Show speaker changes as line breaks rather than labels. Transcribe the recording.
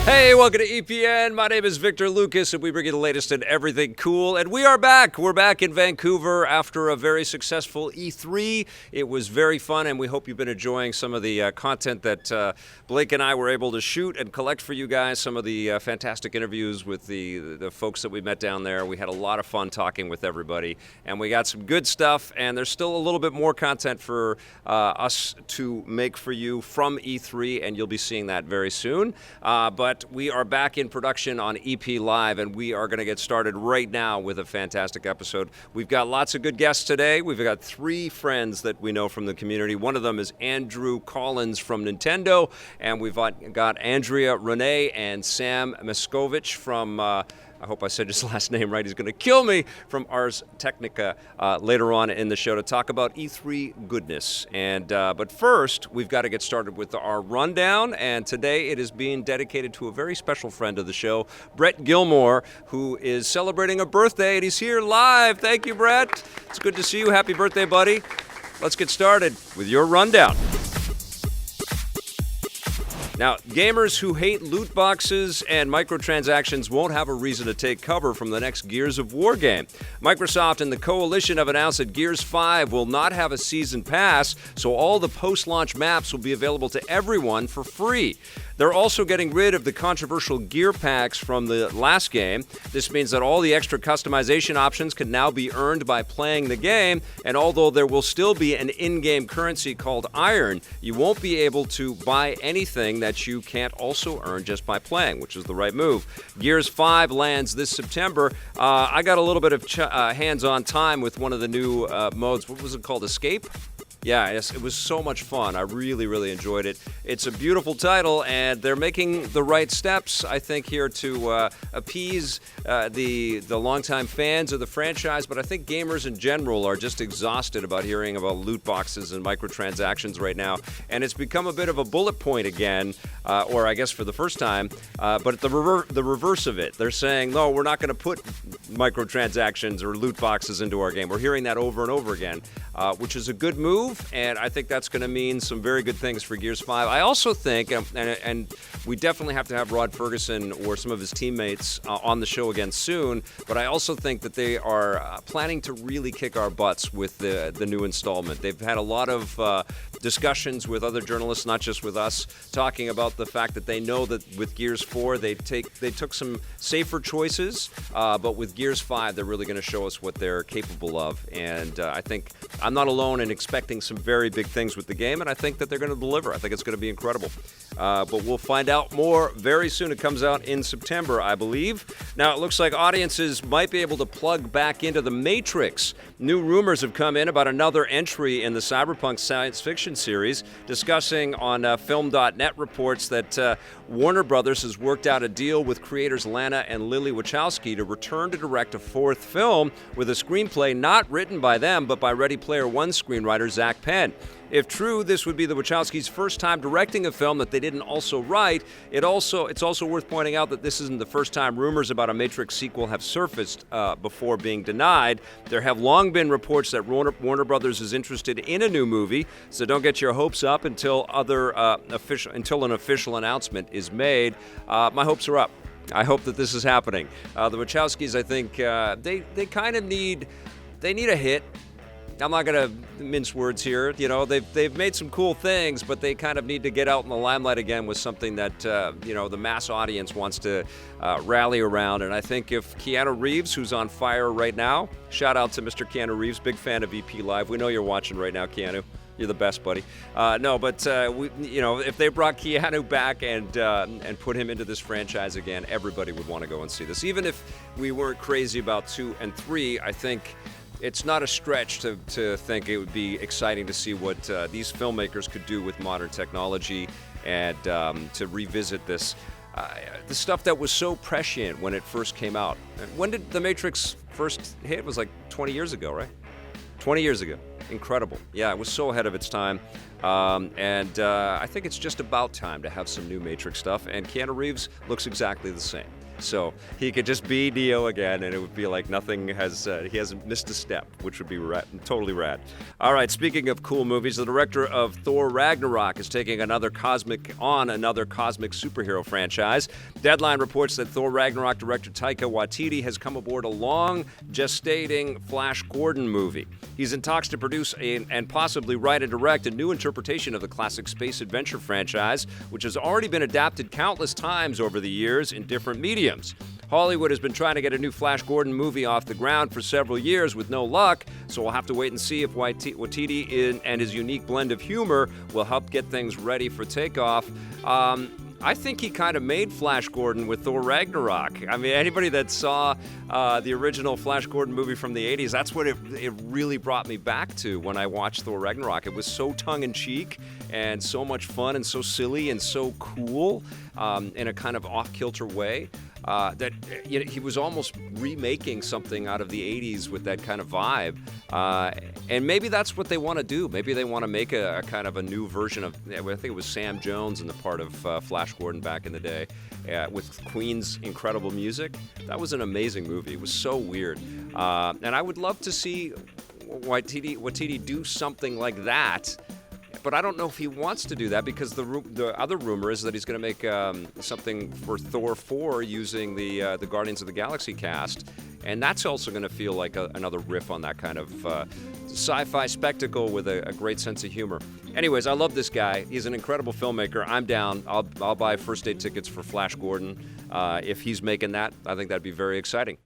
Hey, welcome to EPN. My name is Victor Lucas, and we bring you the latest in everything cool. And we are back. We're back in Vancouver after a very successful E3. It was very fun, and we hope you've been enjoying some of the content that Blake and I were able to shoot and collect for you guys. Some of the fantastic interviews with the folks that we met down there. We had a lot of fun talking with everybody, and we got some good stuff. And there's still a little bit more content for us to make for you from E3, and you'll be seeing that very soon. But we are back in production on EP Live, and we are going to get started right now with a fantastic episode. We've got lots of good guests today. We've got 3 friends that we know from the community. One of them is Andrew Collins from Nintendo, and we've got Andrea Renee and Sam Miskovich from I hope I said his last name right. He's going to kill me, from Ars Technica later on in the show to talk about E3 goodness. And but first, we've got to get started with our rundown. And today it is being dedicated to a very special friend of the show, Brett Gilmore, who is celebrating a birthday, and he's here live. Thank you, Brett. It's good to see you. Happy birthday, buddy. Let's get started with your rundown. Now, gamers who hate loot boxes and microtransactions won't have a reason to take cover from the next Gears of War game. Microsoft and the Coalition have announced that Gears 5 will not have a season pass, so all the post-launch maps will be available to everyone for free. They're also getting rid of the controversial gear packs from the last game. This means that all the extra customization options can now be earned by playing the game, and although there will still be an in-game currency called Iron, you won't be able to buy anything that you can't also earn just by playing, which is the right move. Gears 5 lands this September. I got a little bit of hands-on time with one of the new modes. What was it called? Escape? Yeah, it was so much fun. I really, really enjoyed it. It's a beautiful title, and they're making the right steps, I think, here to appease the longtime fans of the franchise. But I think gamers in general are just exhausted about hearing about loot boxes and microtransactions right now. And it's become a bit of a bullet point again, or I guess for the first time. But the reverse of it. They're saying, no, we're not going to put microtransactions or loot boxes into our game. We're hearing that over and over again, which is a good move. And I think that's going to mean some very good things for Gears 5. I also think, and we definitely have to have Rod Ferguson or some of his teammates on the show again soon, but I also think that they are planning to really kick our butts with the new installment. They've had a lot of discussions with other journalists, not just with us, talking about the fact that they know that with Gears 4 they took some safer choices, but with Gears 5 they're really going to show us what they're capable of. And I think I'm not alone in expecting some very big things with the game, and I think that they're going to deliver. I think it's going to be incredible. But we'll find out more very soon. It comes out in September, I believe. Now, it looks like audiences might be able to plug back into The Matrix. New rumors have come in about another entry in the cyberpunk science fiction series. Discussing on Film.net reports that Warner Brothers has worked out a deal with creators Lana and Lily Wachowski to return to direct a 4th film with a screenplay not written by them, but by Ready Player One screenwriter Zach Penn. If true, this would be the Wachowskis' first time directing a film that they didn't also write. It's also worth pointing out that this isn't the first time rumors about a Matrix sequel have surfaced before being denied. There have long been reports that Warner Brothers is interested in a new movie, so don't get your hopes up until an official announcement is made. My hopes are up. I hope that this is happening. The Wachowskis, I think, they kind of need a hit. I'm not going to mince words here. You know, they've made some cool things, but they kind of need to get out in the limelight again with something that, the mass audience wants to rally around. And I think if Keanu Reeves, who's on fire right now, shout out to Mr. Keanu Reeves, big fan of EP Live. We know you're watching right now, Keanu. You're the best, buddy. If they brought Keanu back and put him into this franchise again, everybody would want to go and see this. Even if we weren't crazy about 2 and 3, I think it's not a stretch to think it would be exciting to see what these filmmakers could do with modern technology and to revisit this. The stuff that was so prescient when it first came out. When did The Matrix first hit? It was like 20 years ago, right? 20 years ago. Incredible. Yeah, it was so ahead of its time. I think it's just about time to have some new Matrix stuff, and Keanu Reeves looks exactly the same. So he could just be Neo again, and it would be like nothing has, he hasn't missed a step, which would be totally rad. All right, speaking of cool movies, the director of Thor Ragnarok is taking another cosmic superhero franchise. Deadline reports that Thor Ragnarok director Taika Waititi has come aboard a long gestating Flash Gordon movie. He's in talks to produce and possibly write and direct a new interpretation of the classic space adventure franchise, which has already been adapted countless times over the years in different mediums. Hollywood has been trying to get a new Flash Gordon movie off the ground for several years with no luck, so we'll have to wait and see if Waititi and his unique blend of humor will help get things ready for takeoff. I think he kind of made Flash Gordon with Thor Ragnarok. I mean, anybody that saw the original Flash Gordon movie from the 80s, that's what it really brought me back to when I watched Thor Ragnarok. It was so tongue-in-cheek and so much fun and so silly and so cool in a kind of off-kilter way. That he was almost remaking something out of the 80s with that kind of vibe. And maybe that's what they want to do. Maybe they want to make a kind of a new version of, I think it was Sam Jones in the part of Flash Gordon back in the day with Queen's incredible music. That was an amazing movie. It was so weird. And I would love to see Waititi do something like that. But I don't know if he wants to do that because the other rumor is that he's going to make something for Thor 4 using the Guardians of the Galaxy cast. And that's also going to feel like another riff on that kind of sci-fi spectacle with a great sense of humor. Anyways, I love this guy. He's an incredible filmmaker. I'm down. I'll buy first day tickets for Flash Gordon. If he's making that, I think that'd be very exciting.